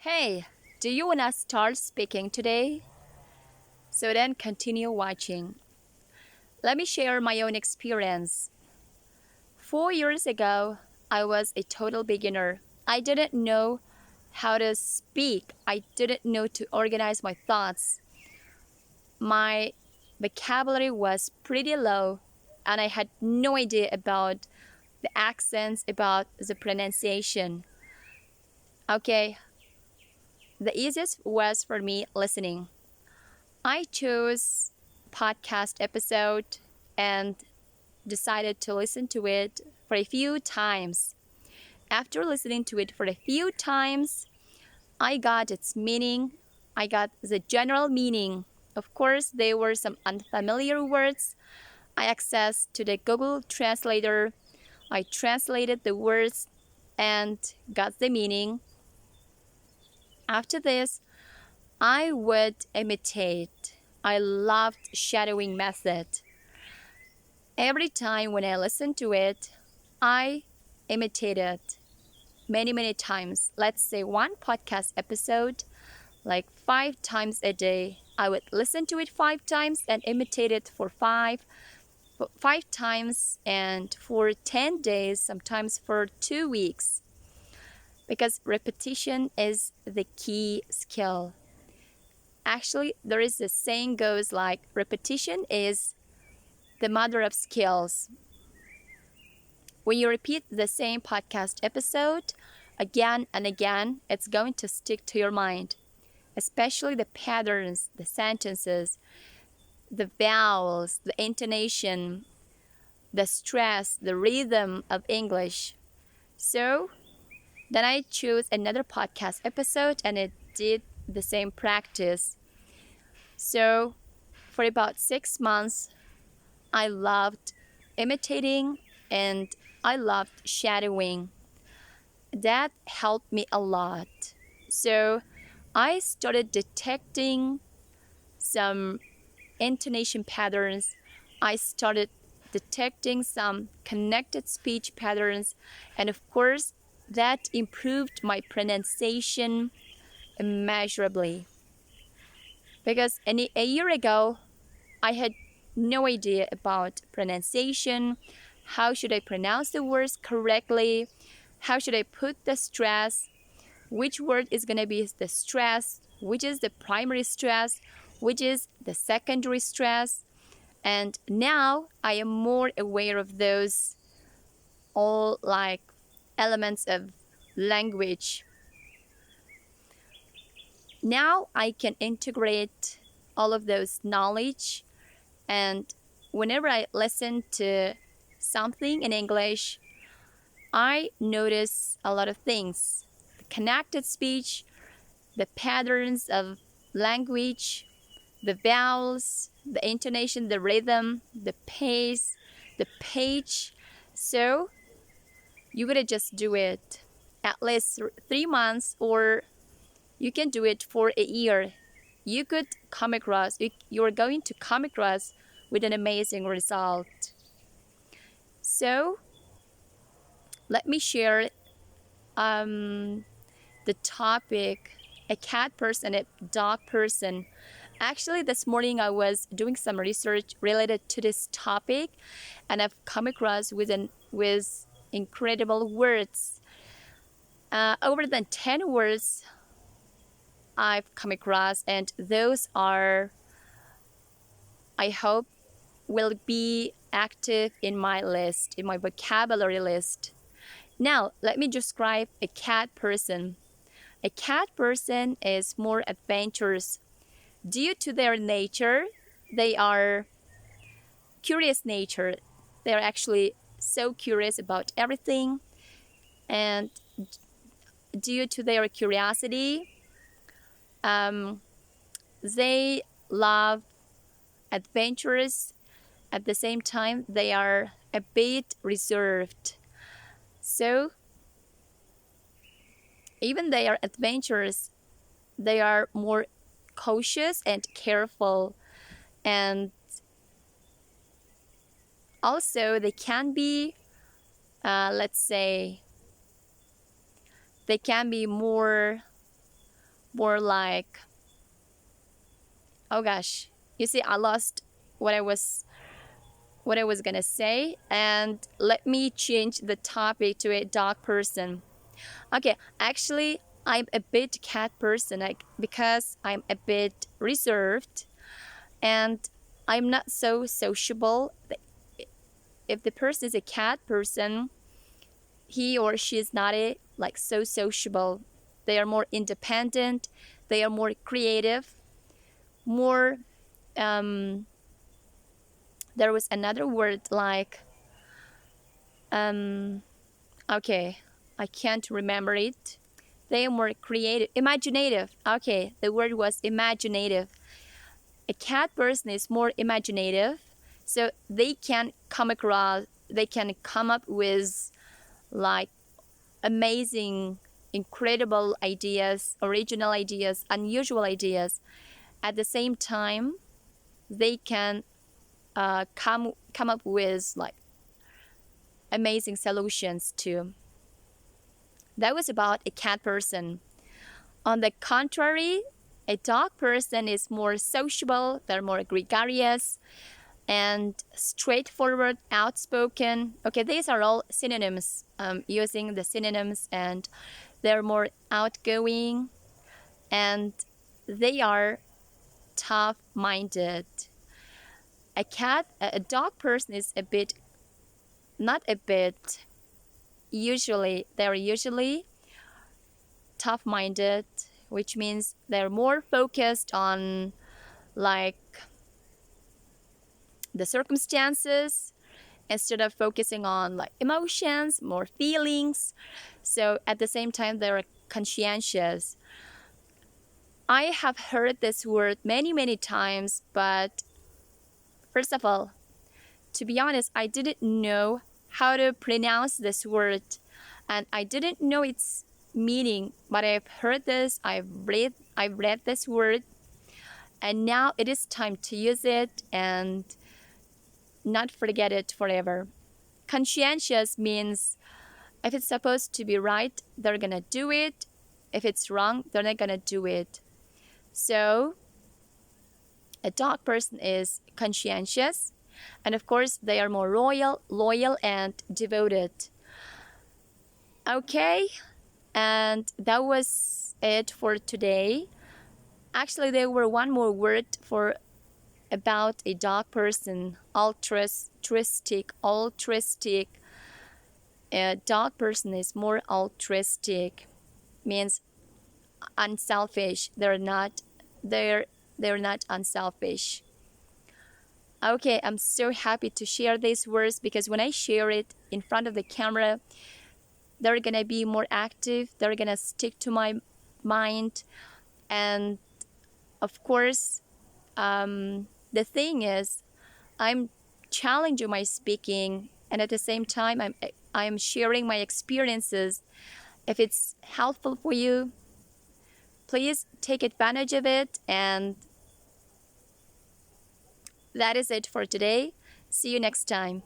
Hey, do you want to start speaking today? So then continue watching. Let me share my own experience. 4 years ago, I was a total beginner. I didn't know how to speak, I didn't know to organize my thoughts. My vocabulary was pretty low, and I had no idea about the accents, about the pronunciation. Okay, the easiest was for me listening. I chose podcast episode and decided to listen to it for a few times. After listening to it for a few times, I got its meaning. I got the general meaning. Of course, there were some unfamiliar words. I accessed to the Google Translator. I translated the words and got the meaning. After this, I would imitate. I loved shadowing method. Every time when I listened to it, I imitated many times. Let's say one podcast episode, like 5 times a day. I would listen to it 5 times and imitate it for 5 times and for 10 days, sometimes for 2 weeks. Because repetition is the key skill. Actually, there is a saying goes like repetition is the mother of skills. When you repeat the same podcast episode again and again, it's going to stick to your mind, especially the patterns, the sentences, the vowels, the intonation, the stress, the rhythm of English. So then I chose another podcast episode and it did the same practice. So for about 6 months, I loved imitating and I loved shadowing. That helped me a lot. So I started detecting some intonation patterns. I started detecting some connected speech patterns. And of course, that improved my pronunciation immeasurably. Because a year ago, I had no idea about pronunciation. How should I pronounce the words correctly? How should I put the stress? Which word is going to be the stress? Which is the primary stress? Which is the secondary stress? And now I am more aware of those all like elements of language. Now I can integrate all of those knowledge, and whenever I listen to something in English, I notice a lot of things. The connected speech, the patterns of language, the vowels, the intonation, the rhythm, the pace, the pitch. So you gotta just do it at least 3 months, or you can do it for a year. You could come across, you're going to come across with an amazing result. So let me share the topic, a cat person, a dog person. Actually, this morning I was doing some research related to this topic, and I've come across with incredible words. Over than 10 words I've come across, and those are, I hope, will be active in my list, in my vocabulary list. Now, let me describe a cat person. A cat person is more adventurous. Due to their nature, they are curious nature. They are actually so curious about everything, and due to their curiosity, um, they love adventurous. At the same time, they are a bit reserved. So even they are adventurous, they are more cautious and careful, and also they can be, let's say, they can be more more like, oh gosh, you see, I lost what I was gonna say, and let me change the topic to a dog person. Okay, actually, I'm a bit cat person, like, because I'm a bit reserved and I'm not so sociable. If the person is a cat person, he or she is not a like so sociable. They are more independent. They are more creative. More. Um, there was another word like. Okay, I can't remember it. They are more creative, imaginative. Okay, the word was imaginative. A cat person is more imaginative, so they can come up with like amazing, incredible ideas, original ideas, unusual ideas. At the same time, they can come up with like amazing solutions too. That was about a cat person. On the contrary, a dog person is more sociable, they're more gregarious and straightforward, outspoken. Okay, these are all synonyms, using the synonyms, and they're more outgoing and they are tough-minded. A dog person is a bit, not a bit, they're usually tough-minded, which means they're more focused on like the circumstances instead of focusing on like emotions, more feelings. So at the same time, they're conscientious. I have heard this word many times, but first of all, to be honest, I didn't know how to pronounce this word and I didn't know its meaning, but I've heard this, I've read this word, and now it is time to use it and not forget it forever. Conscientious means if it's supposed to be right, they're gonna do it. If it's wrong, they're not gonna do it. So a dog person is conscientious, and of course they are more loyal and devoted. Okay, and that was it for today. Actually, there were one more word for about a dog person, altruistic. A dog person is more altruistic, means unselfish. They're not unselfish. Okay, I'm so happy to share these words because when I share it in front of the camera, they're gonna be more active, they're gonna stick to my mind, and of course, the thing is, I'm challenging my speaking, and at the same time, I'm sharing my experiences. If it's helpful for you, please take advantage of it. And that is it for today. See you next time.